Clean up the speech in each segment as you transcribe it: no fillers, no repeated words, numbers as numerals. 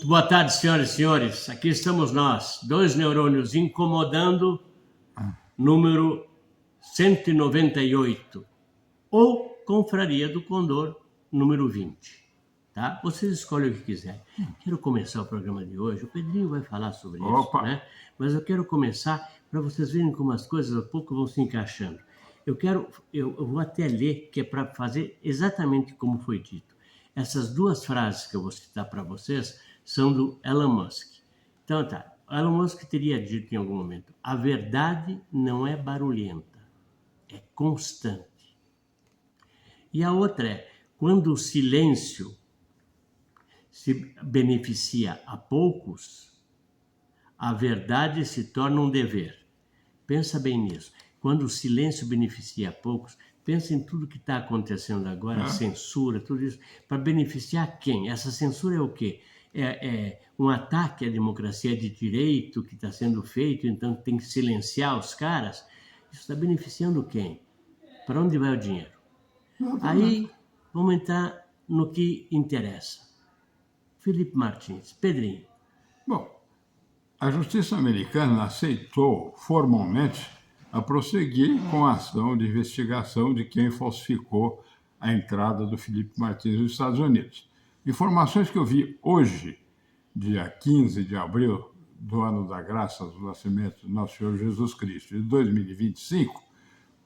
Boa tarde, senhoras e senhores. Aqui estamos nós, dois neurônios incomodando, número 198, ou Confraria do Condor, número 20. Tá? Vocês escolhem o que quiserem. Quero começar o programa de hoje. O Pedrinho vai falar sobre isso, né? Mas eu quero começar para vocês verem como as coisas a pouco vão se encaixando. Eu vou até ler, que é para fazer exatamente como foi dito. Essas duas frases que eu vou citar para vocês são do Elon Musk. Então tá, Elon Musk teria dito em algum momento: a verdade não é barulhenta, é constante. E a outra é: quando o silêncio se beneficia a poucos, a verdade se torna um dever. Pensa bem nisso. Quando o silêncio beneficia a poucos, pensa em tudo que está acontecendo agora, a censura, tudo isso, para beneficiar quem? Essa censura é o quê? É um ataque à democracia de direito que está sendo feito, então tem que silenciar os caras. Isso está beneficiando quem? Para onde vai o dinheiro? Aí vamos entrar no que interessa. Felipe Martins, Pedrinho. Bom, a justiça americana aceitou formalmente a prosseguir com a ação de investigação de quem falsificou a entrada do Felipe Martins nos Estados Unidos. Informações que eu vi hoje, dia 15 de abril do ano da graça do nascimento do nosso Senhor Jesus Cristo, de 2025,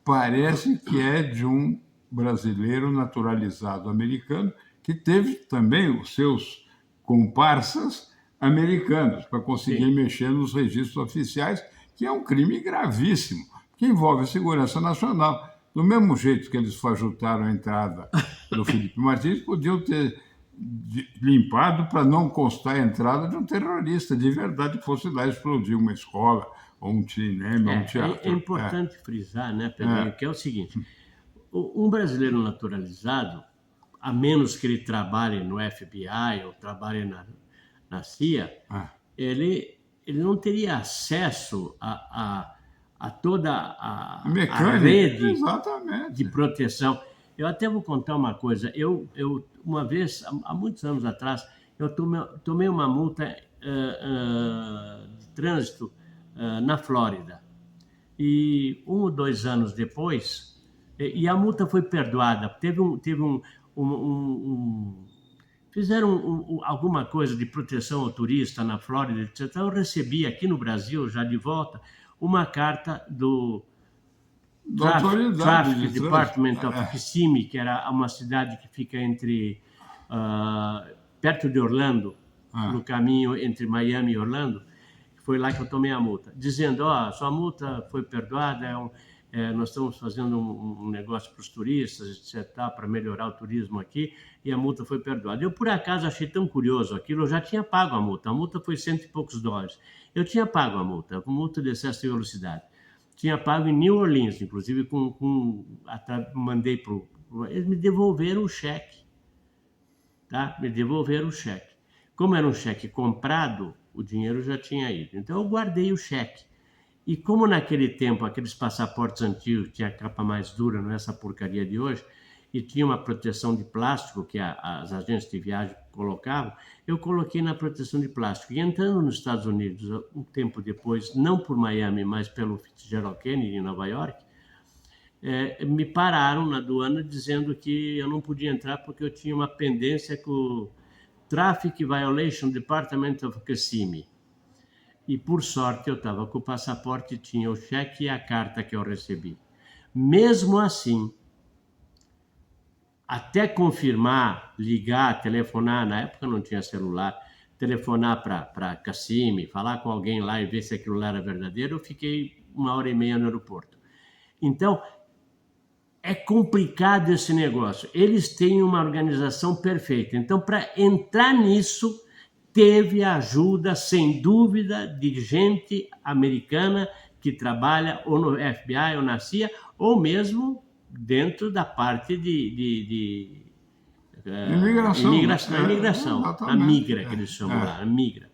parece que é de um brasileiro naturalizado americano que teve também os seus comparsas americanos para conseguir mexer nos registros oficiais, que é um crime gravíssimo, que envolve a segurança nacional. Do mesmo jeito que eles fajutaram a entrada do Felipe Martins, podiam ter limpado para não constar a entrada de um terrorista de verdade que fosse lá explodir uma escola, ou um cinema, ou um teatro. É importante frisar, né, Pedrinho, que é o seguinte: um brasileiro naturalizado, a menos que ele trabalhe no FBI ou trabalhe na CIA, ele não teria acesso a toda a rede de proteção. Eu até vou contar uma coisa. Eu uma vez, há muitos anos atrás, eu tomei uma multa de trânsito na Flórida. E 1 ou 2 anos depois, e a multa foi perdoada. Fizeram alguma coisa de proteção ao turista na Flórida, etc. Eu recebi aqui no Brasil, já de volta, uma carta do Traffic Department of Kissimmee, que era uma cidade que fica perto de Orlando, no caminho entre Miami e Orlando. Foi lá que eu tomei a multa, dizendo: sua multa foi perdoada, nós estamos fazendo um negócio para os turistas, etc., para melhorar o turismo aqui, e a multa foi perdoada. Eu, por acaso, achei tão curioso aquilo, eu já tinha pago a multa foi $100 e poucos. Eu tinha pago a multa de excesso de velocidade. Tinha pago em New Orleans, inclusive, mandei para eles me devolveram o cheque. Tá? Me devolveram o cheque. Como era um cheque comprado, o dinheiro já tinha ido. Então, eu guardei o cheque. E como naquele tempo, aqueles passaportes antigos tinha a capa mais dura, não é essa porcaria de hoje, e tinha uma proteção de plástico que as agências de viagem colocavam, eu coloquei na proteção de plástico. E entrando nos Estados Unidos, um tempo depois, não por Miami, mas pelo Fitzgerald Kennedy, em Nova York, me pararam na aduana dizendo que eu não podia entrar porque eu tinha uma pendência com o Traffic Violation Department of Kissimmee. E, por sorte, eu estava com o passaporte, tinha o cheque e a carta que eu recebi. Mesmo assim, até confirmar, ligar, telefonar, na época não tinha celular, telefonar para Kissimmee, falar com alguém lá e ver se aquilo lá era verdadeiro, eu fiquei 1h30 no aeroporto. Então, é complicado esse negócio. Eles têm uma organização perfeita. Então, para entrar nisso, teve a ajuda, sem dúvida, de gente americana que trabalha ou no FBI ou na CIA, ou mesmo dentro da parte de imigração, a migra, que eles chamam lá, a migra.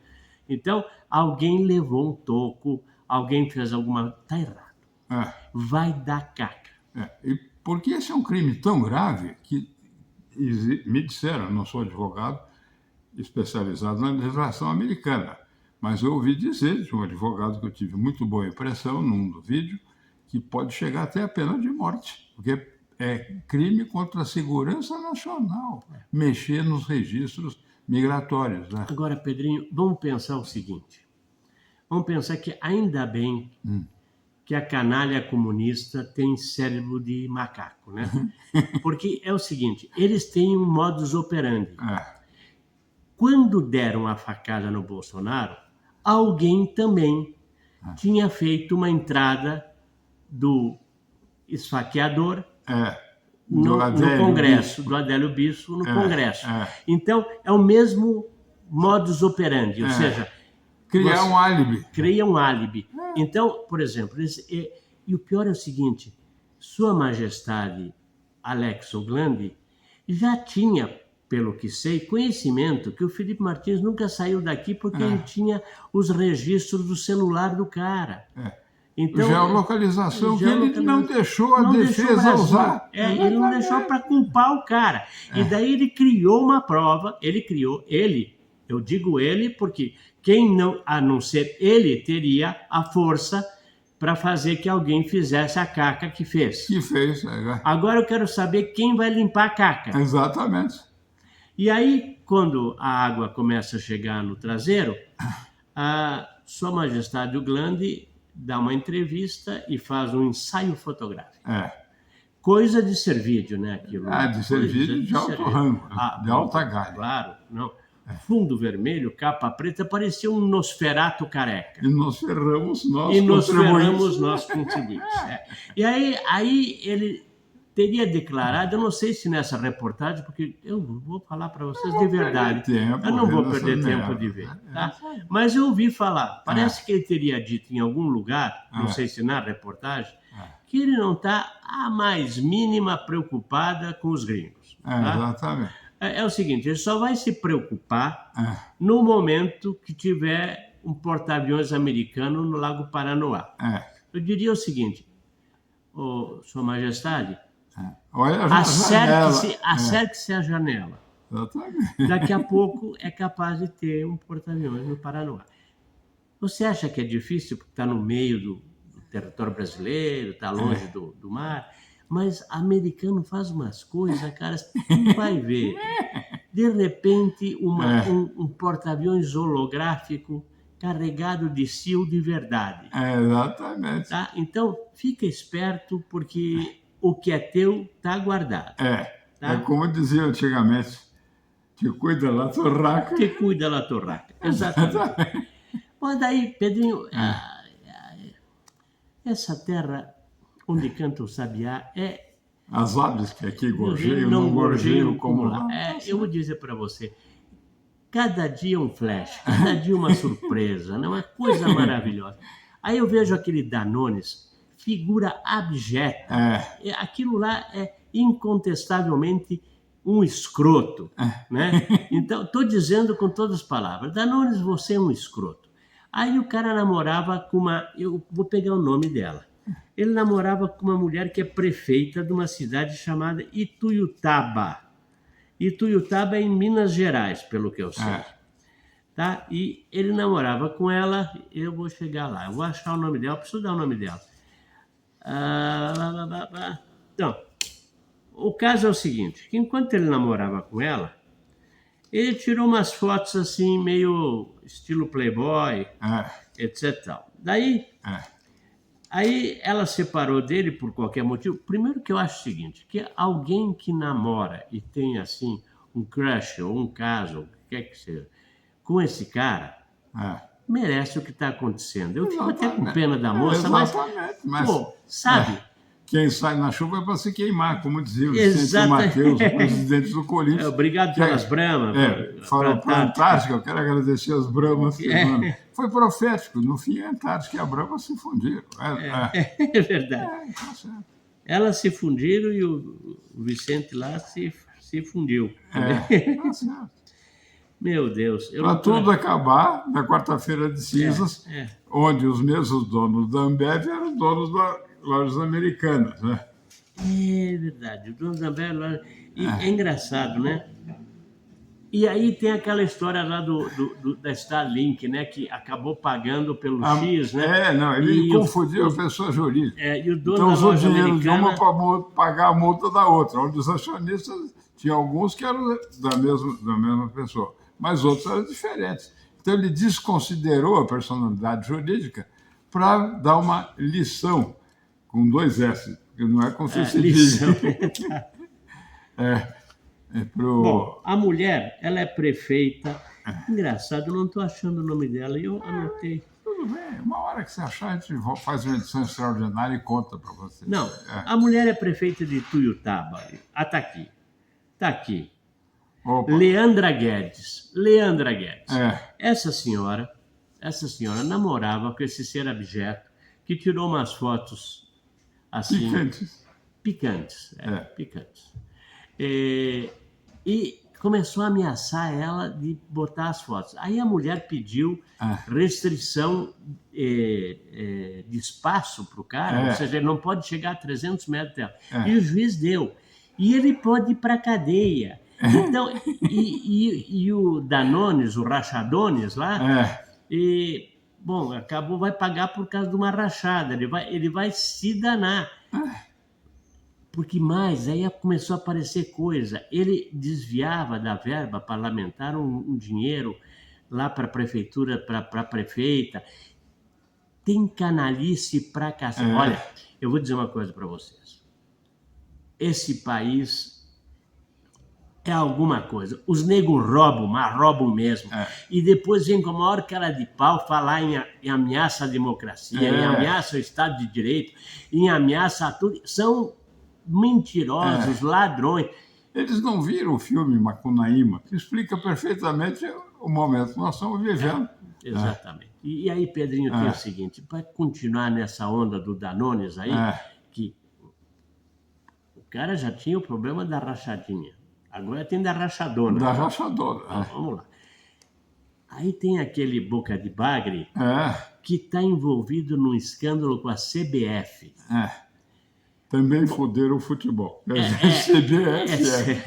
Então, alguém levou um toco, alguém fez alguma... Está errado. Vai dar caca. E porque esse é um crime tão grave que me disseram, não sou advogado, especializado na legislação americana. Mas eu ouvi dizer de um advogado que eu tive muito boa impressão num vídeo, que pode chegar até a pena de morte, porque é crime contra a segurança nacional, mexer nos registros migratórios. Né? Agora, Pedrinho, vamos pensar o seguinte. Vamos pensar que ainda bem que a canalha comunista tem cérebro de macaco, né? Porque é o seguinte, eles têm um modus operandi. Quando deram a facada no Bolsonaro, alguém também tinha feito uma entrada do esfaqueador no Congresso, do Adélio Bispo no Congresso. Então, é o mesmo modus operandi, ou seja... Criar um álibi. Cria um álibi. Então, por exemplo, e o pior é o seguinte, Sua Majestade Alex Oglandi já tinha, pelo que sei, conhecimento que o Felipe Martins nunca saiu daqui porque ele tinha os registros do celular do cara. Então, geolocalização que ele não deixou a defesa usar. Ele não deixou para culpar o cara. E daí ele criou uma prova, eu digo ele porque quem não, a não ser ele, teria a força para fazer que alguém fizesse a caca que fez. Que fez. Agora eu quero saber quem vai limpar a caca. Exatamente. E aí, quando a água começa a chegar no traseiro, a Sua Majestade Oglandi dá uma entrevista e faz um ensaio fotográfico. Coisa de ser vídeo, né? Aquilo. De ser vídeo de alto rango, de alta galha. Claro, não. Fundo vermelho, capa preta, parecia um Nosferatu careca. E nos ferramos nós contribuintes. E aí ele teria declarado, eu não sei se nessa reportagem, porque eu vou falar para vocês de verdade, eu não vou perder tempo de ver, tá? Mas eu ouvi falar, parece que ele teria dito em algum lugar, não sei se na reportagem, que ele não está a mais mínima preocupada com os gringos. Tá? Exatamente. É o seguinte, ele só vai se preocupar no momento que tiver um porta-aviões americano no Lago Paranoá. Eu diria o seguinte, Sua Majestade, acerte-se a janela. Exatamente. Daqui a pouco é capaz de ter um porta-aviões no Paranoá. Você acha que é difícil porque está no meio do território brasileiro, está longe do mar? Mas americano faz umas coisas, cara, você não vai ver. De repente, um porta-aviões holográfico carregado de sil de verdade. Exatamente. Tá? Então, fica esperto, porque o que é teu está guardado. Tá? É como dizia antigamente, que cuida lá torraca. Que cuida lá torraca, exatamente. Mas daí, Pedrinho, essa terra... onde canta o sabiá as aves que aqui gorjeiam, não gorjeiam como lá. Eu vou dizer para você, cada dia um flash, cada dia uma surpresa, né? Uma coisa maravilhosa. Aí eu vejo aquele Danones, figura abjeta. Aquilo lá é incontestavelmente um escroto. Né? Então, estou dizendo com todas as palavras, Danones, você é um escroto. Aí o cara namorava com eu vou pegar o nome dela. Ele namorava com uma mulher que é prefeita de uma cidade chamada Ituiutaba. Ituiutaba é em Minas Gerais, pelo que eu sei. Tá? E ele namorava com ela, eu vou chegar lá, eu vou achar o nome dela, preciso dar o nome dela. Então, o caso é o seguinte, que enquanto ele namorava com ela, ele tirou umas fotos assim, meio estilo Playboy, etc. Daí... Aí ela separou dele por qualquer motivo. Primeiro que eu acho o seguinte, que alguém que namora e tem assim um crush ou um caso, o que quer que seja, com esse cara, merece o que está acontecendo. Eu fico até com pena da moça, mas pô, sabe? Quem sai na chuva é para se queimar, como dizia o Vicente Mateus, o presidente do Corinthians. Obrigado pelas bramas. Falou para a Antártica, eu quero agradecer as bramas. Foi profético, no fim a Antártica e a Brahma se fundiram. É verdade. Elas se fundiram e o Vicente lá se fundiu. Tá certo. Meu Deus. Para tudo acabar, na quarta-feira de cinzas, onde os mesmos donos da Ambev eram donos da lojas americanas, né? É verdade, o dono da Ambev... E é engraçado, né? E aí tem aquela história lá da Starlink, né? Que acabou pagando pelo X, né? Não, ele E confundiu a pessoa jurídica. e o dono Então da usou loja dinheiro de uma americana... para pagar a multa da outra, onde os acionistas tinha alguns que eram da mesma pessoa, mas outros eram diferentes. Então ele desconsiderou a personalidade jurídica para dar uma lição, com 2 S, porque não é como se diz. lição. Pro... Bom, a mulher, ela é prefeita. Engraçado, eu não estou achando o nome dela. Eu anotei. Tudo bem, uma hora que você achar, a gente faz uma edição extraordinária e conta para você. Não, a mulher é prefeita de Tuiutaba. Ah, tá aqui. Tá aqui. Opa. Leandra Guedes. Leandra Guedes. É. Essa senhora namorava com esse ser abjeto que tirou umas fotos assim... Picantes. Picantes. E começou a ameaçar ela de botar as fotos. Aí a mulher pediu restrição de espaço para o cara, ou seja, ele não pode chegar a 300 metros dela. E o juiz deu. E ele pode ir para a cadeia. Então, e o Danones, o Rachadones lá, bom, vai pagar por causa de uma rachada, ele vai se danar. Porque mais, aí começou a aparecer coisa. Ele desviava da verba parlamentar um dinheiro lá para a prefeitura, para a prefeita. Tem canalice para cacete. Olha, eu vou dizer uma coisa para vocês. Esse país é alguma coisa. Os negros roubam, mas roubam mesmo. E depois vem com a maior cara de pau falar em ameaça à democracia, em ameaça ao Estado de Direito, em ameaça a tudo. São mentirosos, ladrões. Eles não viram o filme Macunaíma, que explica perfeitamente o momento que nós estamos vivendo. Exatamente. E aí, Pedrinho, tem o seguinte, para continuar nessa onda do Danones aí, que o cara já tinha o problema da rachadinha, agora tem da rachadona. Da rachadona. Vamos lá. Aí tem aquele boca de bagre que está envolvido num escândalo com a CBF. Também foderam o futebol. CBF.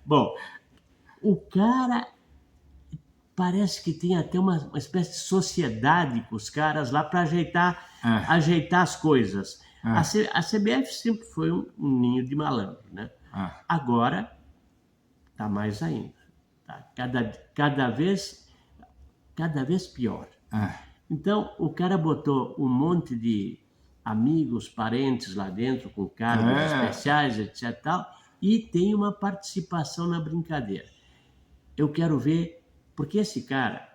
Bom, o cara parece que tem até uma espécie de sociedade com os caras lá para ajeitar as coisas. A CBF sempre foi um ninho de malandro, né? Agora está mais ainda. Tá? Cada vez pior. Então, o cara botou um monte de amigos, parentes lá dentro, com cargos especiais, etc. E tem uma participação na brincadeira. Eu quero ver, porque esse cara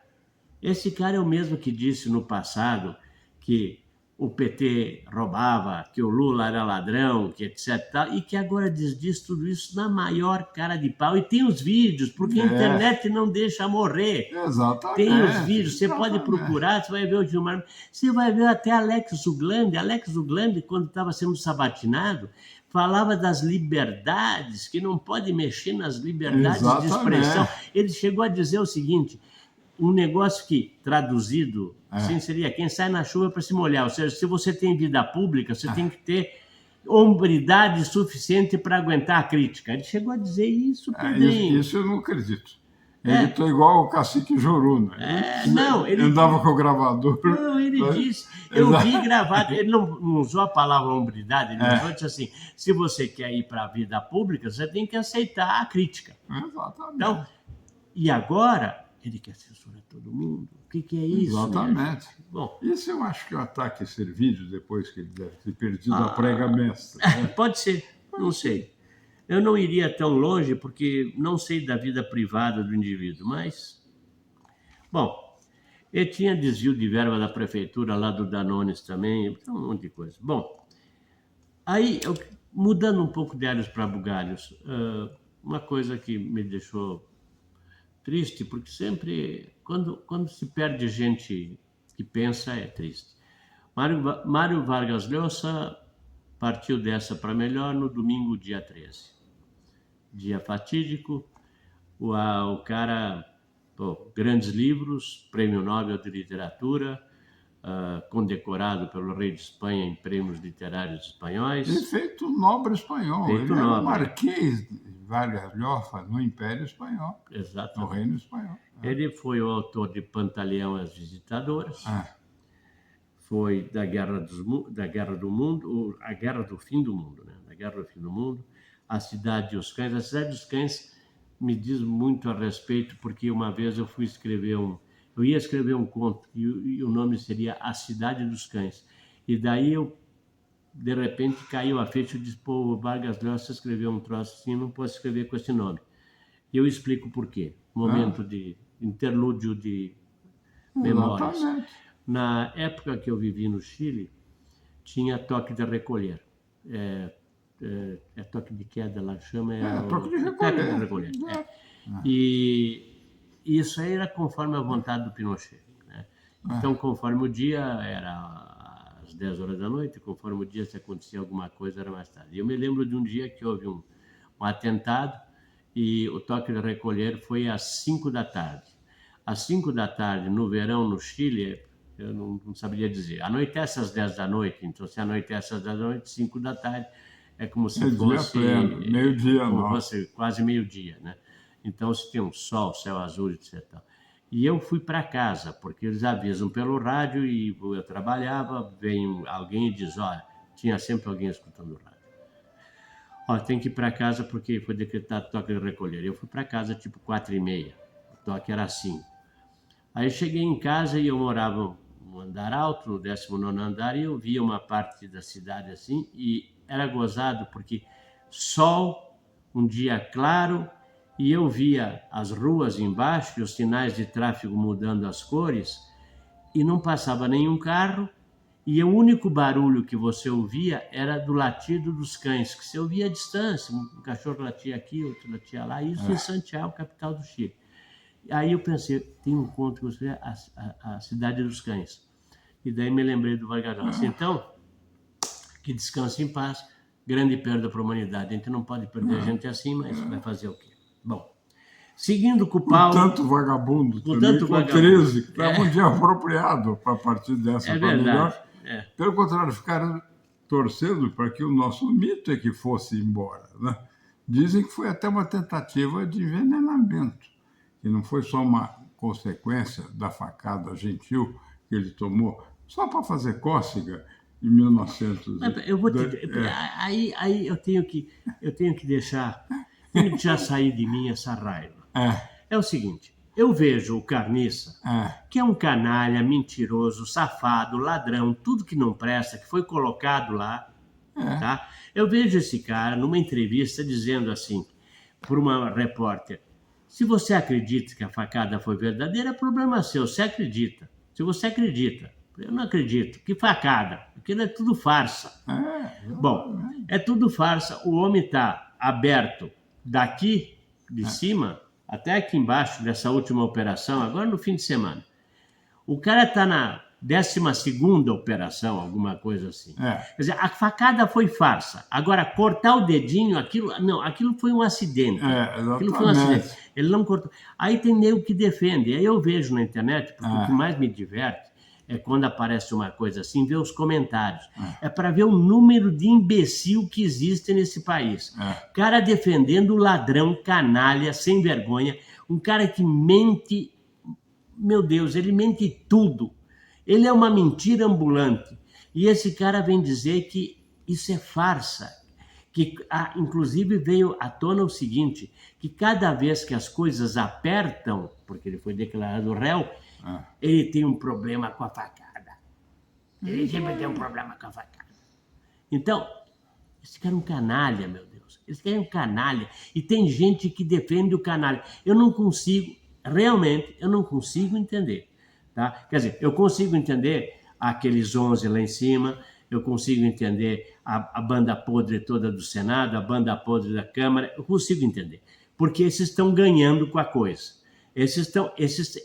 é o mesmo que disse no passado que o PT roubava, que o Lula era ladrão, que etc. E que agora diz tudo isso na maior cara de pau. E tem os vídeos, porque a internet não deixa morrer. Exatamente. Tem os vídeos, você pode procurar, você vai ver o Gilmar. Você vai ver até Alex Uglandi, quando estava sendo sabatinado, falava das liberdades, que não pode mexer nas liberdades de expressão. Ele chegou a dizer o seguinte... Um negócio que, traduzido, assim, seria quem sai na chuva para se molhar. Ou seja, se você tem vida pública, você tem que ter hombridade suficiente para aguentar a crítica. Ele chegou a dizer isso, Pedrinho. Isso eu não acredito. Ele está igual o cacique Juru, né? Ele andava com o gravador. Não, ele disse, eu vi gravado, ele não usou a palavra hombridade, ele disse assim, se você quer ir para a vida pública, você tem que aceitar a crítica. Exatamente. Então, e agora... Ele quer censurar todo mundo? O que é isso? Exatamente. Bom, isso eu acho que é um ataque a ser vídeo, depois que ele deve ter perdido a prega mestra. Né? Pode ser, não sei. Eu não iria tão longe, porque não sei da vida privada do indivíduo, mas... Bom, ele tinha desvio de verba da prefeitura, lá do Danones também, um monte de coisa. Bom, aí, mudando um pouco de alhos para bugalhos, uma coisa que me deixou... triste, porque sempre, quando se perde gente que pensa, é triste. Mário Vargas Llosa partiu dessa para melhor no domingo, dia 13. Dia fatídico, o cara, grandes livros, Prêmio Nobel de Literatura, condecorado pelo rei de Espanha em prêmios literários espanhóis. E feito nobre espanhol. Ele era um marquês Vargas Llosa no Império Espanhol, no Exatamente. Reino Espanhol. Ele foi o autor de Pantaleão e as Visitadoras, É, foi da Guerra do Mundo, a Guerra do Fim do Mundo, né? Da Guerra do Fim do Mundo, A Cidade dos Cães. A Cidade dos Cães me diz muito a respeito, porque uma vez eu ia escrever um conto e o nome seria A Cidade dos Cães. E daí de repente caiu a ficha e disse, pô, o Vargas Llosa escreveu um troço assim, não posso escrever com esse nome. E eu explico por quê. Momento de interlúdio de memórias. exatamente. Na época que eu vivi no Chile, tinha toque de recolher. Toque de queda lá que chama. Toque de Toque de recolher. recolher. E isso aí era conforme a vontade do Pinochet, né? Então, conforme o dia, era às 10 horas da noite, conforme o dia, se acontecia alguma coisa, era mais tarde. Eu me lembro de um dia que houve um atentado e o toque de recolher foi às 5 da tarde. Às 5 da tarde, no verão, no Chile, eu não saberia dizer. Anoitece às 10 da noite, então se anoitece às 10 da noite, 5 da tarde, é como se fosse... meio-dia, como fosse quase meio-dia, né? Então, se tem um sol, céu azul, etc. E eu fui para casa, porque eles avisam pelo rádio e eu trabalhava, vem alguém e diz, olha, tinha sempre alguém escutando o rádio. Ó, tem que ir para casa porque foi decretado toque de recolher. Eu fui para casa tipo 4h30, o toque era 5. Aí cheguei em casa e eu morava no andar alto, no 19º andar, e eu via uma parte da cidade assim, e era gozado porque sol, um dia claro, e eu via as ruas embaixo e os sinais de tráfego mudando as cores, e não passava nenhum carro, e o único barulho que você ouvia era do latido dos cães, que você ouvia à distância, um cachorro latia aqui, outro latia lá, isso em Santiago, capital do Chile. Aí eu pensei, tem um conto que você a Cidade dos Cães. E daí me lembrei do Vargas Llosa. Então, que descanse em paz, grande perda para a humanidade. A gente não pode perder gente assim, mas vai fazer o quê? Bom, seguindo com o Paulo... Com tanto vagabundo com também, tanto com vagabundo. 13, que estava um dia apropriado para partir dessa É para verdade. melhor. Pelo contrário, ficaram torcendo para que o nosso mito é que fosse embora, né? Dizem que foi até uma tentativa de envenenamento, que não foi só uma consequência da facada gentil que ele tomou, só para fazer cócega em 1900. Eu vou te dizer, aí eu tenho que deixar sair de mim essa raiva. É o seguinte, eu vejo o Carniça, que é um canalha, mentiroso, safado, ladrão, tudo que não presta, que foi colocado lá, tá? Eu vejo esse cara numa entrevista dizendo assim, por uma repórter, se você acredita que a facada foi verdadeira, é problema seu, você acredita. Se você acredita, eu não acredito. Que facada? Aquilo é tudo farsa. Bom, é tudo farsa. O homem está aberto daqui de cima até aqui embaixo dessa última operação, agora no fim de semana. O cara está na 12ª operação, alguma coisa assim. Quer dizer, a facada foi farsa. Agora, cortar o dedinho, aquilo foi um acidente. Aquilo foi um acidente. Ele não cortou. Aí tem nego que defende. Aí eu vejo na internet, porque o que mais me diverte é quando aparece uma coisa assim, ver os comentários. É para ver o número de imbecil que existe nesse país. Cara defendendo o ladrão, canalha, sem vergonha, um cara que mente, meu Deus, ele mente tudo. Ele é uma mentira ambulante. E esse cara vem dizer que isso é farsa. Que, inclusive, veio à tona o seguinte, que cada vez que as coisas apertam, porque ele foi declarado réu, ele tem um problema com a facada. Ele sempre tem um problema com a facada. Então, esse cara é um canalha, meu Deus. Esse cara é um canalha. E tem gente que defende o canalha. Eu não consigo, realmente, eu não consigo entender. Tá? Quer dizer, eu consigo entender aqueles 11 lá em cima, eu consigo entender a banda podre toda do Senado, a banda podre da Câmara, eu consigo entender. Porque esses estão ganhando com a coisa. Esses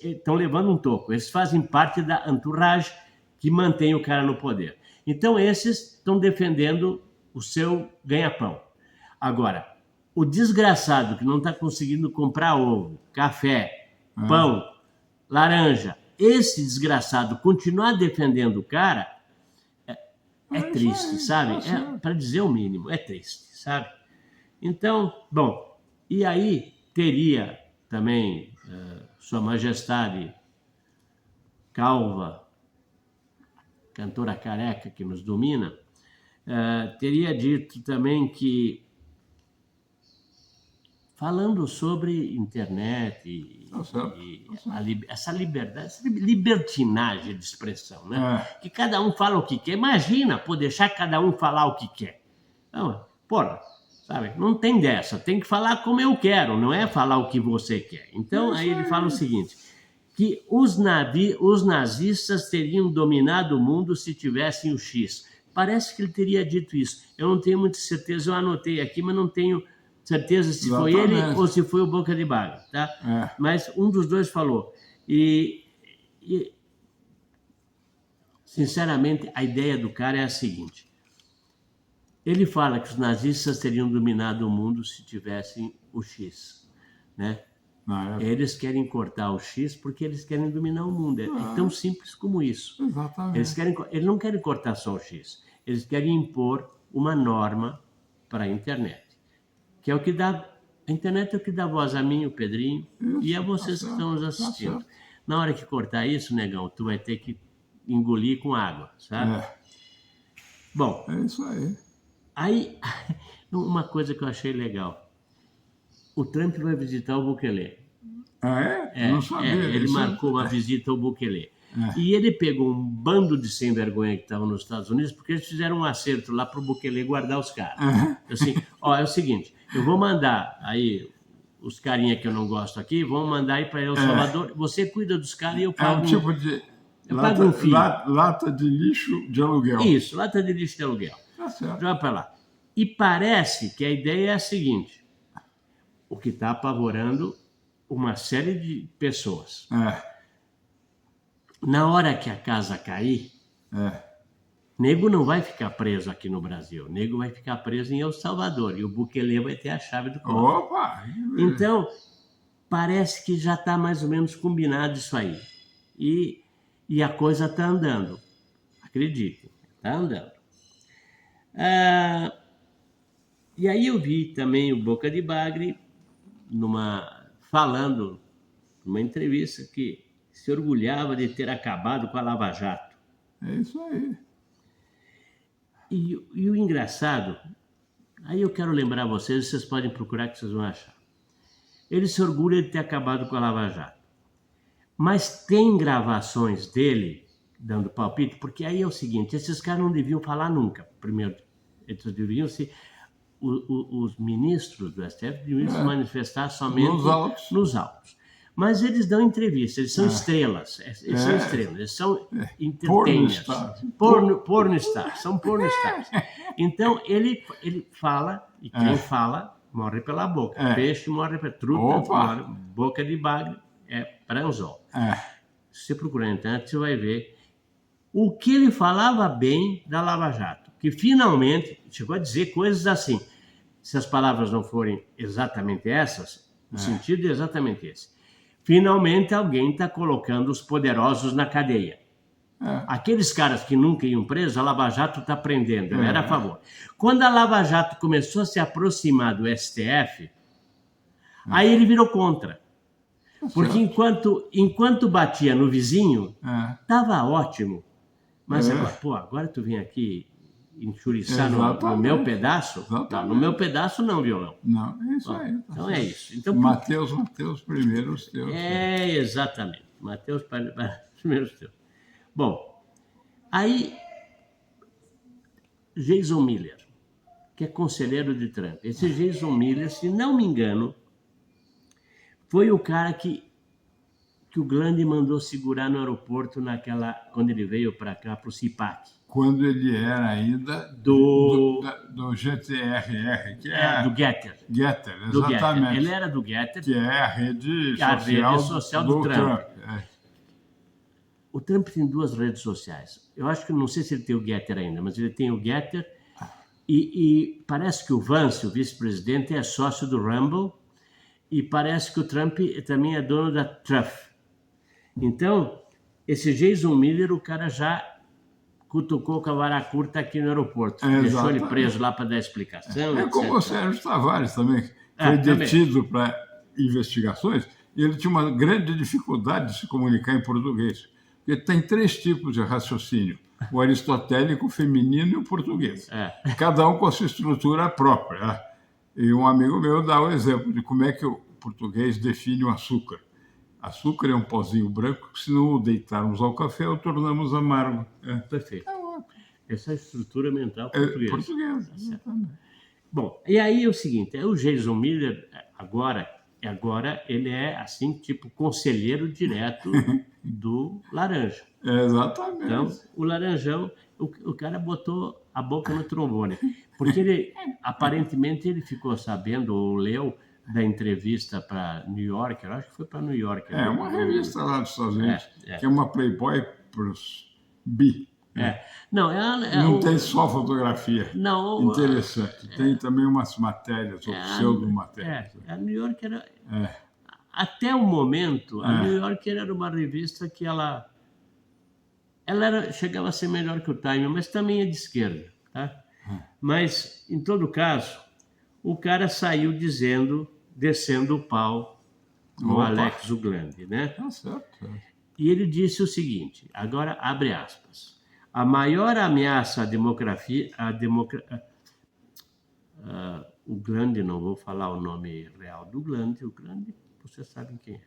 estão levando um toco. Esses fazem parte da entourage que mantém o cara no poder. Então, esses estão defendendo o seu ganha-pão. Agora, o desgraçado que não está conseguindo comprar ovo, café, pão, laranja, esse desgraçado continuar defendendo o cara, é triste, sabe? Para dizer o mínimo, é triste, sabe? Então, bom, E aí teria também Sua Majestade Calva, cantora careca que nos domina, teria dito também que, falando sobre internet essa liberdade, essa libertinagem de expressão, né? Que cada um fala o que quer. Imagina, deixar cada um falar o que quer. Não, porra, sabe? Não tem dessa. Tem que falar como eu quero, não é falar o que você quer. Então, aí ele fala o seguinte, que os nazistas teriam dominado o mundo se tivessem o X. Parece que ele teria dito isso. Eu não tenho muita certeza, eu anotei aqui, mas não tenho certeza se foi ele ou se foi o Boca de Bagre, tá? Mas um dos dois falou. E, sinceramente, a ideia do cara é a seguinte. Ele fala que os nazistas teriam dominado o mundo se tivessem o X, né? Eles querem cortar o X porque eles querem dominar o mundo. É tão simples como isso. Exatamente. Eles não querem cortar só o X. Eles querem impor uma norma para a internet. Que é o que dá... A internet é o que dá voz a mim, o Pedrinho, e a vocês que estão nos assistindo. Na hora que cortar isso, negão, tu vai ter que engolir com água, sabe? Bom... É isso aí. Aí, uma coisa que eu achei legal. O Trump vai visitar o Bukele. Eu não sabia. Ele marcou uma visita ao Bukele. E ele pegou um bando de sem vergonha que estavam nos Estados Unidos, porque eles fizeram um acerto lá para o Bukele guardar os caras. Assim, é o seguinte, eu vou mandar aí os carinha que eu não gosto aqui, vão mandar aí para El Salvador, você cuida dos caras e eu pago... É um tipo de... pago um fio. Lata de lixo de aluguel. Isso, lata de lixo de aluguel. Tá certo. Joga para lá. E parece que a ideia é a seguinte, o que está apavorando uma série de pessoas. Na hora que a casa cair, nego não vai ficar preso aqui no Brasil, nego vai ficar preso em El Salvador e o Bukele vai ter a chave do cofre. Opa! Então, parece que já está mais ou menos combinado isso aí. E a coisa está andando. Acreditem, está andando. E aí eu vi também o Boca de Bagre falando numa entrevista que se orgulhava de ter acabado com a Lava Jato. É isso aí. E o engraçado, aí eu quero lembrar vocês podem procurar que vocês vão achar. Ele se orgulha de ter acabado com a Lava Jato. Mas tem gravações dele dando palpite, porque aí é o seguinte, esses caras não deviam falar nunca. Primeiro, eles deveriam ser... Os ministros do STF deviam se manifestar somente nos autos. Mas eles dão entrevista, eles são estrelas. Eles são estrelas, eles são entertainers. Pornstars, são pornstars. Então, ele fala, e quem fala morre pela boca. Peixe morre pela truta, morre, Boca de Bagre é pranzol. Se você procurar na internet, você vai ver o que ele falava bem da Lava Jato. Que finalmente chegou a dizer coisas assim. Se as palavras não forem exatamente essas, o sentido é exatamente esse. Finalmente alguém está colocando os poderosos na cadeia. Aqueles caras que nunca iam presos, a Lava Jato está prendendo. Ele era a favor. Quando a Lava Jato começou a se aproximar do STF, aí ele virou contra. Porque enquanto batia no vizinho, estava ótimo. Mas agora tu vem aqui enxuriçar no meu pedaço? Não, no meu pedaço não, violão. Não, é isso aí. Então é isso. Então, Mateus, primeiro os teus. Exatamente. Mateus, primeiro os teus. Bom, aí Jason Miller, que é conselheiro de Trump. Esse Jason Miller, se não me engano, foi o cara que o Glande mandou segurar no aeroporto quando ele veio para cá, para o CIPAC. Quando ele era ainda do GTRR, que do Getter. Getter, exatamente. Do Getter. Ele era do Getter. Que é a rede social do Trump. O Trump tem 2 redes sociais. Eu acho que, não sei se ele tem o Getter ainda, mas ele tem o Getter. E parece que o Vance, o vice-presidente, é sócio do Rumble. E parece que o Trump também é dono da Truth. Então, esse Jason Miller, o cara já cutucou com a vara curta aqui no aeroporto. É, Deixou ele exatamente. preso lá para dar explicação, É etc. como o Sérgio Tavares também, que Ah, foi também. detido para investigações, e ele tinha uma grande dificuldade de se comunicar em português. Porque tem 3 tipos de raciocínio: o aristotélico, o feminino e o português. É. Cada um com a sua estrutura própria, né? E um amigo meu dá o exemplo de como é que o português define o açúcar. Açúcar é um pozinho branco que, se não o deitarmos ao café, o tornamos amargo. Perfeito. É ótimo. Essa é a estrutura mental É portuguesa. português, exatamente. Bom, e aí é o seguinte, o Jason Miller, agora ele é, assim, tipo, conselheiro direto do Laranja. Exatamente. Então, o Laranjão, o cara botou a boca no trombone, porque ele, aparentemente, ele ficou sabendo, ou leu, da entrevista para New Yorker, acho que foi para New Yorker. É uma revista lá dos Estados Unidos, É. que é uma Playboy para os bi. Não, Não tem só fotografia não, interessante, tem também umas matérias, ou pseudo-matérias. a New Yorker até o momento, a New Yorker era uma revista que ela chegava a ser melhor que o Time, mas também é de esquerda, tá? Mas, em todo caso, o cara saiu descendo o pau no Opa. Alex Uglandi, né? Tá certo. E ele disse o seguinte, agora abre aspas, a maior ameaça à democracia, o Uglandi, não vou falar o nome real do Uglandi, vocês sabem quem é.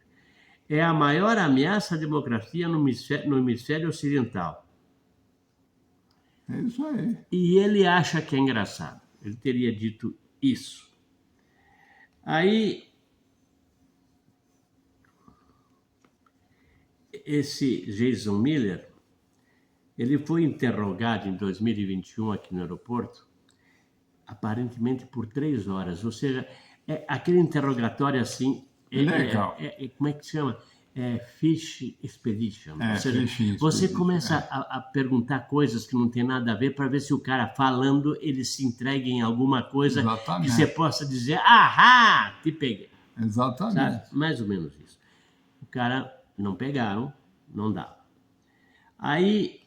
É a maior ameaça à democracia no hemisfério ocidental. É isso aí. E ele acha que é engraçado. Ele teria dito isso. Aí, esse Jason Miller, ele foi interrogado em 2021 aqui no aeroporto, aparentemente por 3 horas. Ou seja, aquele interrogatório assim... Legal. Como é que se chama? Fish Expedition. Ou seja, Fish você Expedition, começa a perguntar coisas que não tem nada a ver para ver se o cara falando, ele se entrega em alguma coisa Exatamente. que você possa dizer, ahá, te peguei. Exatamente. Sabe? Mais ou menos isso. O cara não pegaram, não dava. Aí,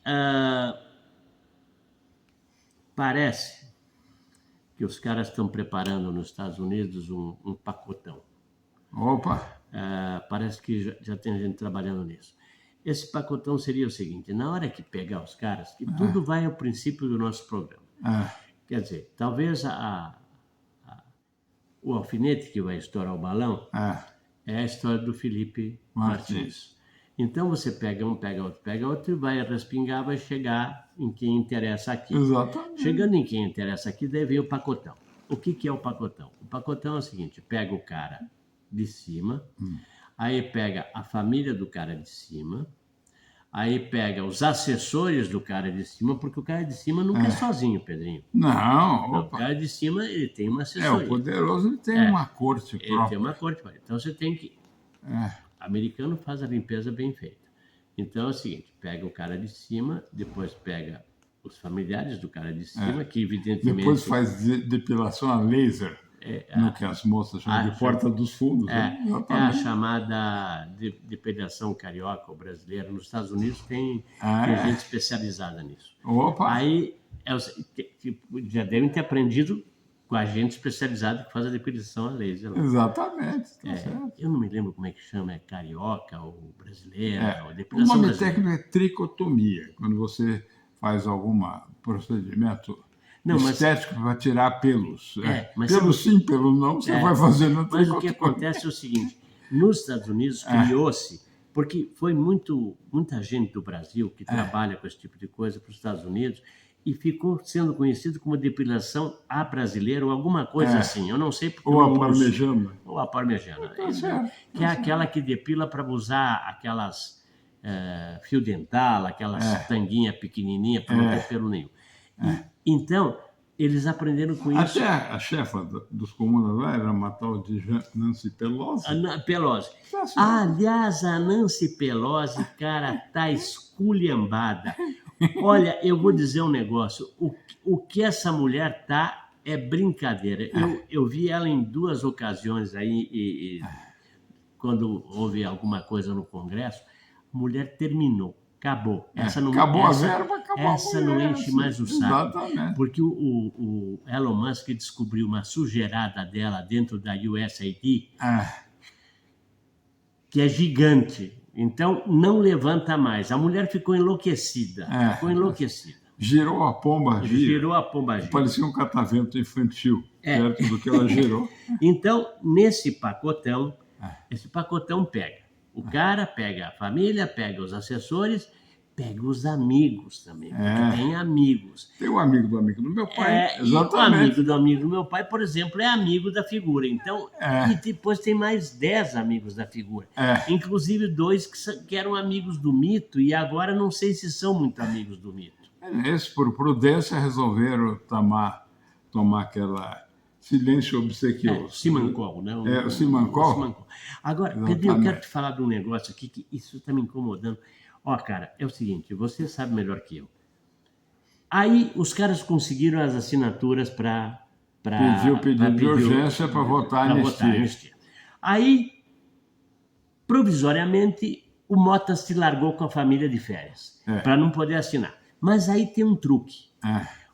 parece que os caras estão preparando nos Estados Unidos um pacotão. Opa! Parece que já tem gente trabalhando nisso. Esse pacotão seria o seguinte, na hora que pegar os caras, que tudo vai ao princípio do nosso programa. Quer dizer, talvez o alfinete que vai estourar o balão é a história do Felipe Martins. Então você pega um, pega outro e vai respingar, vai chegar em quem interessa aqui. Exatamente. Chegando em quem interessa aqui, daí vem o pacotão. O que é o pacotão? O pacotão é o seguinte, pega o cara de cima, aí pega a família do cara de cima, aí pega os assessores do cara de cima, porque o cara de cima nunca é sozinho, Pedrinho. Não, O cara de cima, ele tem uma assessoria. o poderoso ele tem uma corte própria. Ele tem uma corte própria. Então você tem que... Americano faz a limpeza bem feita. Então é o seguinte, pega o cara de cima, depois pega os familiares do cara de cima, que evidentemente... Depois faz depilação a laser, no que as moças chamam de porta dos fundos. É a chamada depilação carioca ou brasileira. Nos Estados Unidos tem gente especializada nisso. Opa! Aí já devem ter aprendido com a gente especializado que faz a depilação a laser. Exatamente, tá certo. Eu não me lembro como é que chama, é carioca ou brasileira, ou O depilação nome brasileira. técnico é tricotomia, quando você faz algum procedimento estético para tirar pelos. Mas pelo sim, pelo não, você vai fazendo a tricotomia. Mas o que acontece é o seguinte, nos Estados Unidos criou-se, porque foi muita gente do Brasil que trabalha com esse tipo de coisa para os Estados Unidos, e ficou sendo conhecido como depilação à brasileira ou alguma coisa assim. Eu não sei porque... Ou a parmejana. Ou a parmejana. Tá certo. Que é aquela que depila para usar aquelas fio dental, aquelas tanguinha pequenininha para não ter pelo nenhum. Então, eles aprenderam com isso. Até a chefa dos comunas lá era uma tal de Nancy Pelosi. Pelosi. Tá certo. Aliás, a Nancy Pelosi, cara, tá esculhambada. Olha, eu vou dizer um negócio. O que essa mulher tá é brincadeira. Eu vi ela em 2 ocasiões aí, quando houve alguma coisa no Congresso, a mulher terminou. Acabou. Acabou a verba, acabou essa a não mulher, enche mais o saco. Exatamente. Porque o Elon Musk descobriu uma sujeirada dela dentro da USAID que é gigante. Então, não levanta mais. A mulher ficou enlouquecida. Ficou enlouquecida. Girou a pomba gira. Girou a pomba gira. Parecia um catavento infantil, perto do que ela girou. Então, nesse pacotão, esse pacotão pega. O cara pega a família, pega os assessores, pega os amigos também, porque tem amigos. Tem um amigo do amigo do meu pai, E o amigo do amigo do meu pai, por exemplo, é amigo da figura. Então, e depois tem mais 10 amigos da figura. Inclusive 2 que eram amigos do mito e agora não sei se são muito amigos do mito. Esses, por prudência, resolveram tomar aquela silêncio obsequioso. Simancol, né? O Simancol. Agora, Pedro, eu quero te falar de um negócio aqui que isso está me incomodando. Ó, cara, é o seguinte, você sabe melhor que eu. Aí os caras conseguiram as assinaturas para... Pediu pedido de urgência para votar a anistia. Aí, provisoriamente, o Mota se largou com a família de férias, para não poder assinar. Mas aí tem um truque.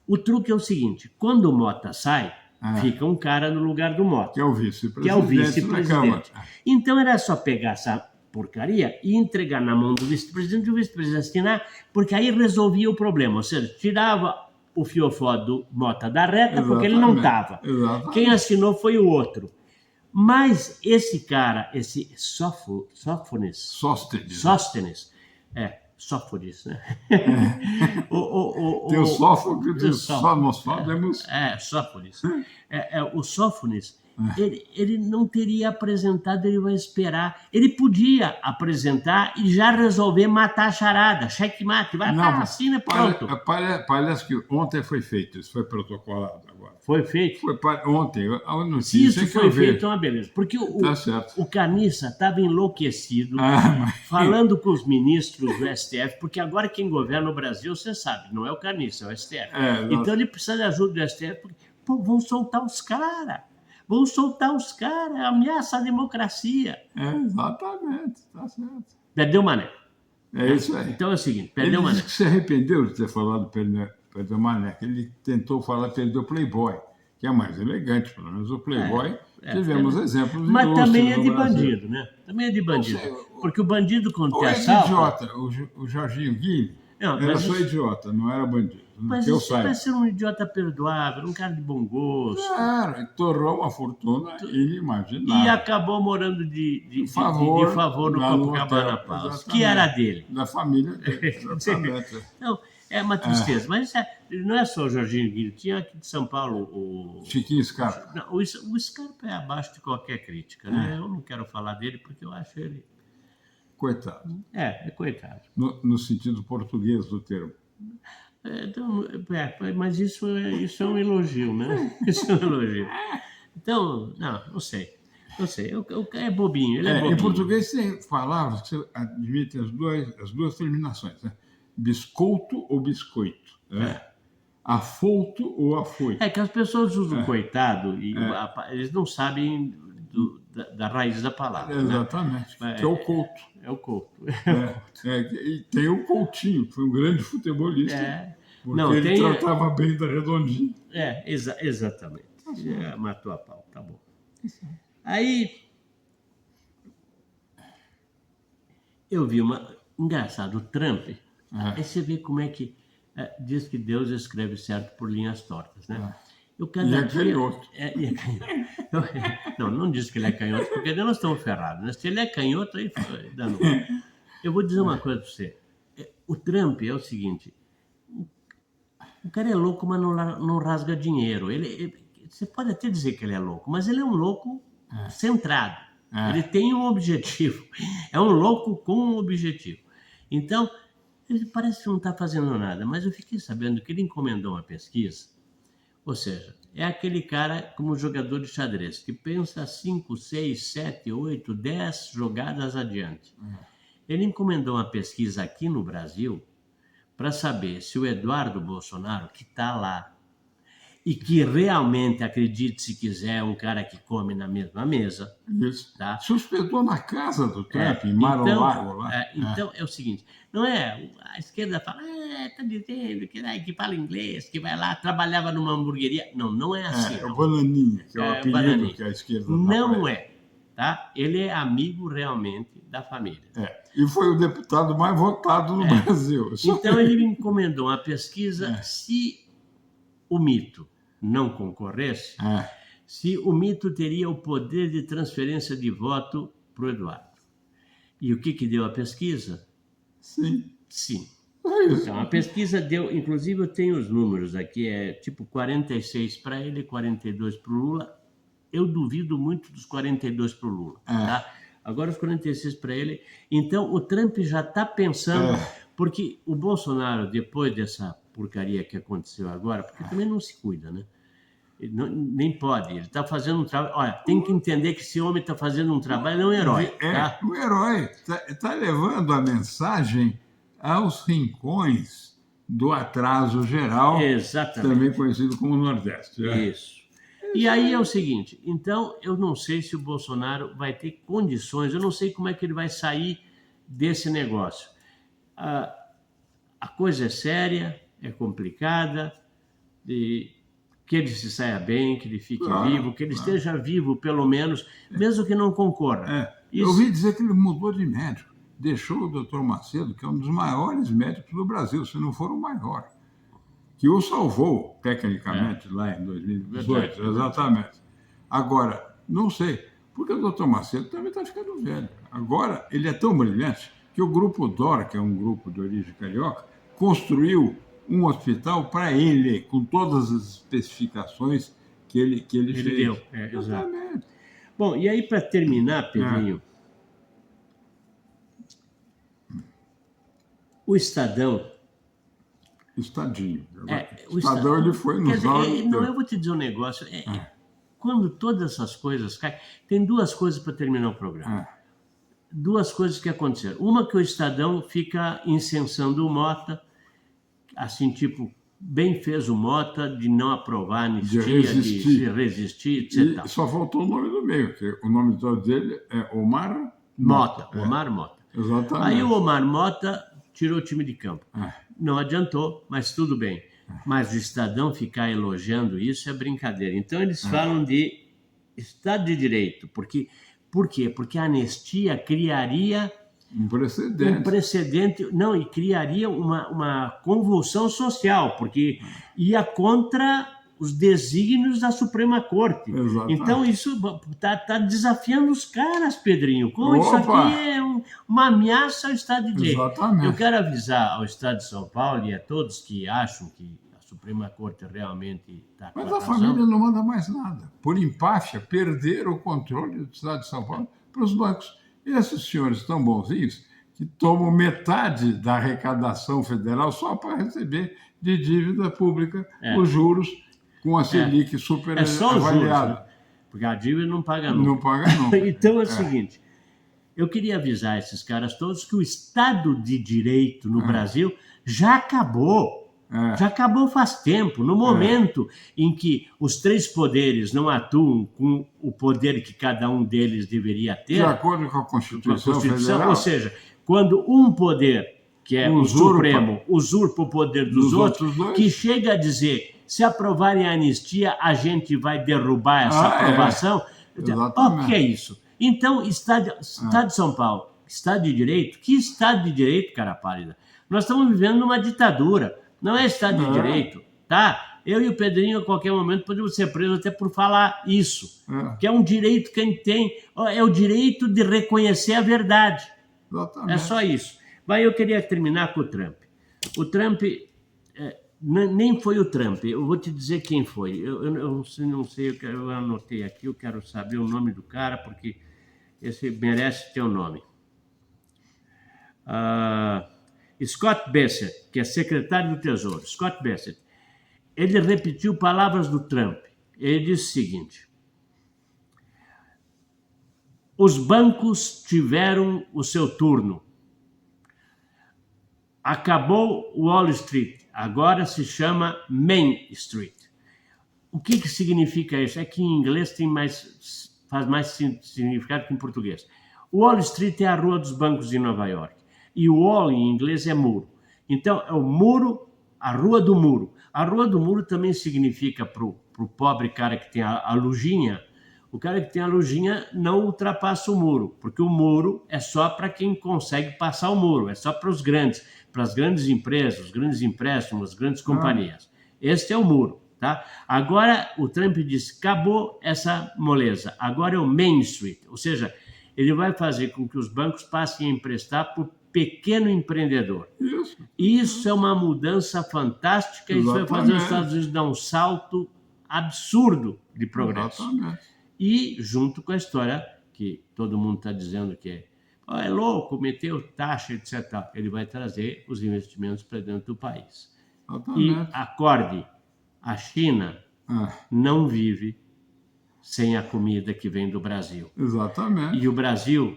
O truque é o seguinte, quando o Mota sai, fica um cara no lugar do Mota. Que é o vice-presidente da Câmara. Então era só pegar essa porcaria e entregar na mão do vice-presidente e o vice-presidente assinar, porque aí resolvia o problema. Ou seja, tirava o fiofó do Mota da reta, porque ele não estava. Quem assinou foi o outro. Mas esse cara, esse Sóstenes, né? Tem o Sófocles e o Samosódemos. Sófones. O Sófones, ele não teria apresentado, ele vai esperar. Ele podia apresentar e já resolver matar a charada, checkmate, vai para a assina, pronto. Parece que ontem foi feito, isso foi protocolado agora. Foi feito? Foi ontem, a notícia. Se isso foi feito, é uma beleza. Porque o Caniça estava enlouquecido, falando com os ministros do STF, porque agora quem governa o Brasil, você sabe, não é o Caniça, é o STF. Então ele precisa de ajuda do STF, porque vão soltar os caras. Ameaça a democracia. Exatamente, tá certo. Perdeu o Mané. É isso aí. Então é o seguinte, perdeu o Ele Mané. disse que se arrependeu de ter falado perdeu o Mané, que ele tentou falar perdeu o Playboy, que é mais elegante, pelo menos o Playboy. Tivemos exemplos de mas também é de bandido, né? Também é de bandido. Porque o bandido quando tem assalto... idiota, o Jorginho Guilherme era só idiota, não era bandido. Mas isso vai ser um idiota perdoável, um cara de bom gosto. Claro, ele torrou uma fortuna inimaginável. E acabou morando de favor no Copacabana Palace, que era dele. Da família dele, exatamente. Então, é uma tristeza. Mas não é só o Jorginho Guilherme, tinha aqui de São Paulo o... Chiquinho Scarpa. Não, o Scarpa é abaixo de qualquer crítica, né? Eu não quero falar dele porque eu acho ele... Coitado. É coitado. No sentido português do termo. Então, mas isso é um elogio, né? Isso é um elogio. Então, não sei. É bobinho, ele é bobinho. Em português tem palavras que você admite as duas terminações, né? Biscoito ou biscoito. Afolto ou afoito. É que as pessoas usam coitado e eles não sabem da raiz da palavra. Exatamente, né? Que é o couto. É o couto. E tem o Coutinho, que foi um grande futebolista, porque ele tratava bem da Redondinha. Exatamente. Matou a pau, tá bom. Aí, eu vi engraçado, o Trump, aí você vê como é que diz que Deus escreve certo por linhas tortas, né? E é canhoto. Não diz que ele é canhoto, porque nós estamos ferrados, né? Se ele é canhoto, aí danou. Eu vou dizer uma coisa para você. O Trump é o seguinte, o cara é louco, mas não rasga dinheiro. Você pode até dizer que ele é louco, mas ele é um louco centrado. Ele tem um objetivo. É um louco com um objetivo. Então, ele parece que não está fazendo nada, mas eu fiquei sabendo que ele encomendou uma pesquisa. Ou seja, é aquele cara como jogador de xadrez, que pensa 5, 6, 7, 8, 10 jogadas adiante. Ele encomendou uma pesquisa aqui no Brasil para saber se o Eduardo Bolsonaro, que está lá, e que realmente, acredite se quiser, é um cara que come na mesma mesa. Isso. Tá? Se hospedou na casa do Trump, em Mar-a-Lago. Então, é o seguinte, não é, a esquerda fala, tá dizendo que fala inglês, que vai lá, trabalhava numa hamburgueria. Não, não é assim. É o Bananinha, que é o apelido Bananinha. que a esquerda dá Não pra ele. é, tá? Ele é amigo realmente da família. E foi o deputado mais votado no Brasil. Então, ele me encomendou uma pesquisa se o mito não concorresse, se o mito teria o poder de transferência de voto para o Eduardo. E o que deu a pesquisa? Sim. Sim. É isso. Então, a pesquisa deu, inclusive eu tenho os números aqui, é tipo 46 para ele, 42 para o Lula. Eu duvido muito dos 42 para o Lula, tá? Agora os 46 para ele. Então, o Trump já está pensando, porque o Bolsonaro, depois dessa porcaria que aconteceu agora, porque também não se cuida, né? Ele nem pode, ele está fazendo um trabalho. Olha, tem que entender que esse homem está fazendo um trabalho, ele é um herói. Tá? Um herói. Está levando a mensagem aos rincões do atraso geral, Exatamente. Também conhecido como Nordeste. Isso. E aí é o seguinte, então eu não sei se o Bolsonaro vai ter condições, eu não sei como é que ele vai sair desse negócio. A coisa é séria, é complicada, que ele se saia bem, que ele fique vivo, que ele esteja vivo pelo menos, mesmo que não concorra. Eu ouvi dizer que ele mudou de médico, deixou o doutor Macedo, que é um dos maiores médicos do Brasil, se não for o maior, que o salvou, tecnicamente, lá em 2018, exatamente. Agora, não sei, porque o doutor Macedo também está ficando velho. Agora, ele é tão brilhante que o Grupo DOR, que é um grupo de origem carioca, construiu um hospital para ele, com todas as especificações que ele fez. Deu, exatamente. Bom, e aí, para terminar, Pedrinho, o Estadão... Estadinho. O Estadão, ele foi nos áudios. Não, eu vou te dizer um negócio. Quando todas essas coisas caem... Tem duas coisas para terminar o programa. Duas coisas que aconteceram. Uma que o Estadão fica incensando o Mota, assim, tipo, bem fez o Mota de não aprovar a anistia, de resistir, etc. E só faltou o nome do meio, que o nome todo dele é Omar Mota. Omar Mota. Exatamente. Aí o Omar Mota tirou o time de campo. Não adiantou, mas tudo bem. Mas o Estadão ficar elogiando isso é brincadeira. Então eles falam de Estado de Direito. Por quê? Porque a anistia criaria um precedente. Não, e criaria uma convulsão social, porque ia contra os desígnios da Suprema Corte. Exatamente. Então isso está desafiando os caras, Pedrinho. Como isso aqui é uma ameaça ao Estado de Direito. Exatamente. Eu quero avisar ao Estado de São Paulo e a todos que acham que a Suprema Corte realmente está com Mas a a razão. família não manda mais nada. Por empáfia, perderam o controle do Estado de São Paulo para os bancos. E esses senhores tão bonzinhos que tomam metade da arrecadação federal só para receber de dívida pública os juros com a Selic super avaliada. Só os juros, né? Porque a dívida não paga nunca. Não paga nunca. Então é o seguinte, eu queria avisar esses caras todos que o Estado de Direito no Brasil já acabou. Já acabou faz tempo. No momento em que os três poderes não atuam com o poder que cada um deles deveria ter... De acordo com a Constituição Federal. Ou seja, quando um poder, que é o Supremo, usurpa o poder dos outros, que chega a dizer, se aprovarem a anistia, a gente vai derrubar essa aprovação. O que é isso? Então, Estado de São Paulo, Estado de Direito? Que Estado de Direito, cara pálida? Nós estamos vivendo numa ditadura. Não é Estado de Direito, tá? Eu e o Pedrinho, a qualquer momento, podemos ser presos até por falar isso. Que é um direito que a gente tem, é o direito de reconhecer a verdade. Exatamente. É só isso. Mas eu queria terminar com o Trump. O Trump, nem foi o Trump, eu vou te dizer quem foi. Eu não sei, eu anotei aqui, eu quero saber o nome do cara, porque esse merece ter o nome. Scott Bessent, que é secretário do Tesouro, Scott Bessent, ele repetiu palavras do Trump. Ele disse o seguinte: os bancos tiveram o seu turno. Acabou Wall Street, agora se chama Main Street. o que significa isso? É que em inglês faz mais significado que em português. Wall Street é a rua dos bancos de Nova York. E o wall em inglês é muro. Então, é o muro, a rua do muro. A rua do muro também significa para o pobre cara que tem a lujinha, o cara que tem a lujinha não ultrapassa o muro, porque o muro é só para quem consegue passar o muro, é só para os grandes, para as grandes empresas, os grandes empréstimos, as grandes companhias. Este é o muro, tá? Agora o Trump disse, acabou essa moleza, agora é o Main Street, ou seja, ele vai fazer com que os bancos passem a emprestar para o pequeno empreendedor. Isso é uma mudança fantástica, isso vai fazer os Estados Unidos dar um salto absurdo de progresso. Exatamente. E junto com a história que todo mundo está dizendo que é louco, meteu taxa, etc. Ele vai trazer os investimentos para dentro do país. Exatamente. E acorde, a China não vive sem a comida que vem do Brasil. Exatamente. E o Brasil,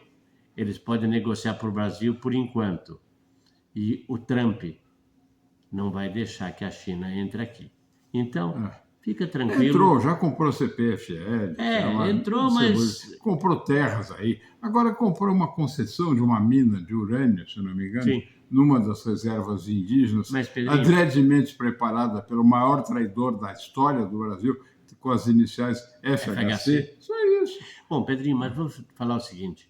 eles podem negociar para o Brasil por enquanto. E o Trump não vai deixar que a China entre aqui. Então, fica tranquilo. Entrou, já comprou CPFL. Entrou, mas... Comprou terras aí. Agora comprou uma concessão de uma mina de urânio, se não me engano, Sim. numa das reservas indígenas, Mas, Pedrinho, adredemente preparada pelo maior traidor da história do Brasil, com as iniciais FHC. Isso é isso. Bom, Pedrinho, mas vamos falar o seguinte.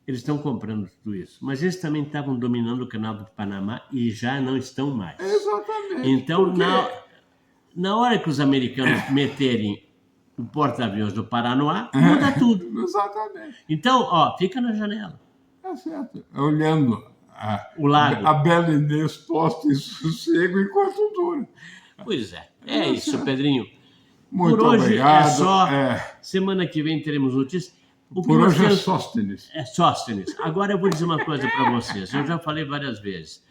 Eles estão comprando tudo isso, mas eles também estavam dominando o canal do Panamá e já não estão mais. Exatamente. Então, na hora que os americanos meterem o porta-aviões do Paranoá, muda tudo. Exatamente. Então, fica na janela. É certo. Olhando o lago. A bela Inês posta em sossego enquanto dura. Pois é. É isso, certo. Pedrinho. Muito Por hoje obrigado. É só. Semana que vem teremos notícias. Por hoje é Sóstenes. É Sóstenes. Agora eu vou dizer uma coisa para vocês. Eu já falei várias vezes.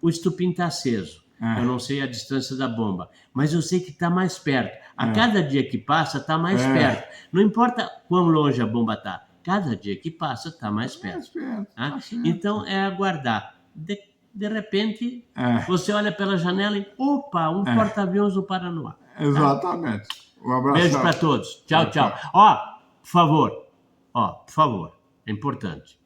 O estupim está aceso. Eu não sei a distância da bomba, mas eu sei que está mais perto. A cada dia que passa, está mais perto. Não importa quão longe a bomba está. Cada dia que passa, está mais perto. Tá? Então, é aguardar. De repente, você olha pela janela e, opa, um porta-aviões do Paranoá. Tá? Exatamente. Um abraço. Beijo para todos. Tchau, tchau. Por favor, é importante.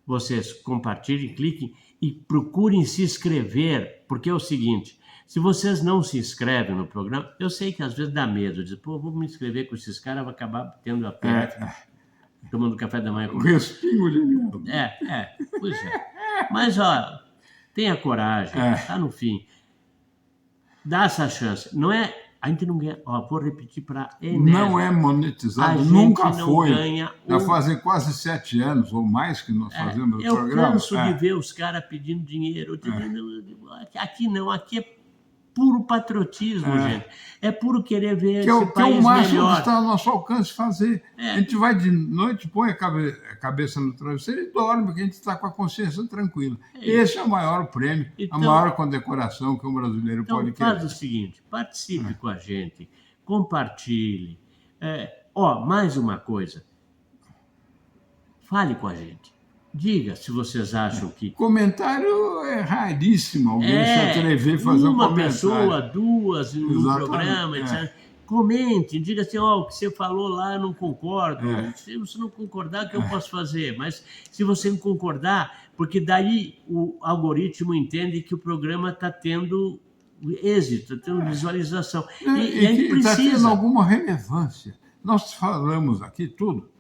Vocês compartilhem, cliquem e procurem se inscrever, porque é o seguinte, se vocês não se inscrevem no programa, eu sei que às vezes dá medo, diz, vou me inscrever com esses caras, vai acabar tendo a pé, tomando café da manhã comigo. Respingo de merda. Pois é. Mas, tenha coragem, tá no fim. Dá essa chance. Não é... A gente não ganha, vou repetir para não é monetizado, nunca foi. Já fazem quase 7 anos ou mais que nós fazemos o programa. Eu canso de ver os caras pedindo dinheiro. Aqui não, aqui é puro patriotismo, gente. É puro querer ver esse país melhor. Que é o máximo que está ao nosso alcance fazer. A gente vai de noite, põe a cabeça no travesseiro e dorme, porque a gente está com a consciência tranquila. Esse é o maior prêmio, a maior condecoração que um brasileiro pode querer. Faz o seguinte, participe com a gente, compartilhe. Mais uma coisa, fale com a gente. Diga se vocês acham que... Comentário é raríssimo, alguém se atrever a fazer um comentário. Uma pessoa, duas no programa, etc. Comente, diga assim, o que você falou lá eu não concordo. Se você não concordar, o que eu posso fazer? Mas se você não concordar, porque daí o algoritmo entende que o programa está tendo êxito, está tendo visualização. E a gente precisa... Está tendo alguma relevância. Nós falamos aqui tudo.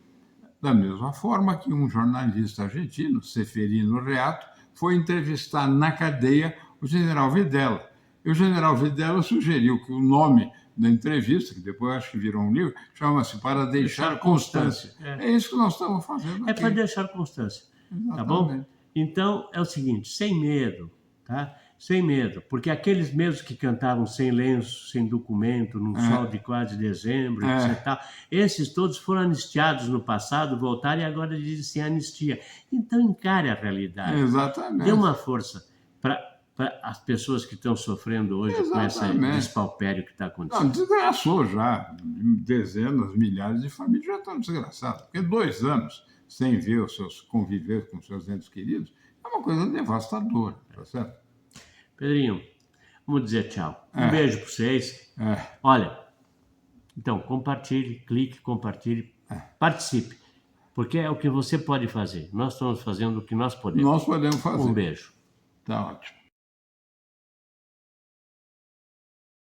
Da mesma forma que um jornalista argentino, Seferino Reato, foi entrevistar na cadeia o general Videla. E o general Videla sugeriu que o nome da entrevista, que depois acho que virou um livro, chama-se Para Deixar Constância. É isso que nós estamos fazendo aqui. É para deixar constância. Exatamente. Tá bom? Então, é o seguinte, sem medo, tá? Sem medo, porque aqueles mesmos que cantavam sem lenço, sem documento, num sol de quase dezembro, etc. Esses todos foram anistiados no passado, voltaram e agora dizem anistia. Então encare a realidade. Exatamente. Dê uma força para as pessoas que estão sofrendo hoje com esse despautério que está acontecendo. Não, desgraçou já. Dezenas, milhares de famílias já estão desgraçadas. Porque 2 anos sem ver conviver com seus entes queridos é uma coisa devastadora, tá certo? Pedrinho, vamos dizer tchau. Um beijo para vocês. Olha, Então, compartilhe, clique, compartilhe, participe. Porque é o que você pode fazer. Nós estamos fazendo o que nós podemos. Nós podemos fazer. Um beijo. Tá ótimo.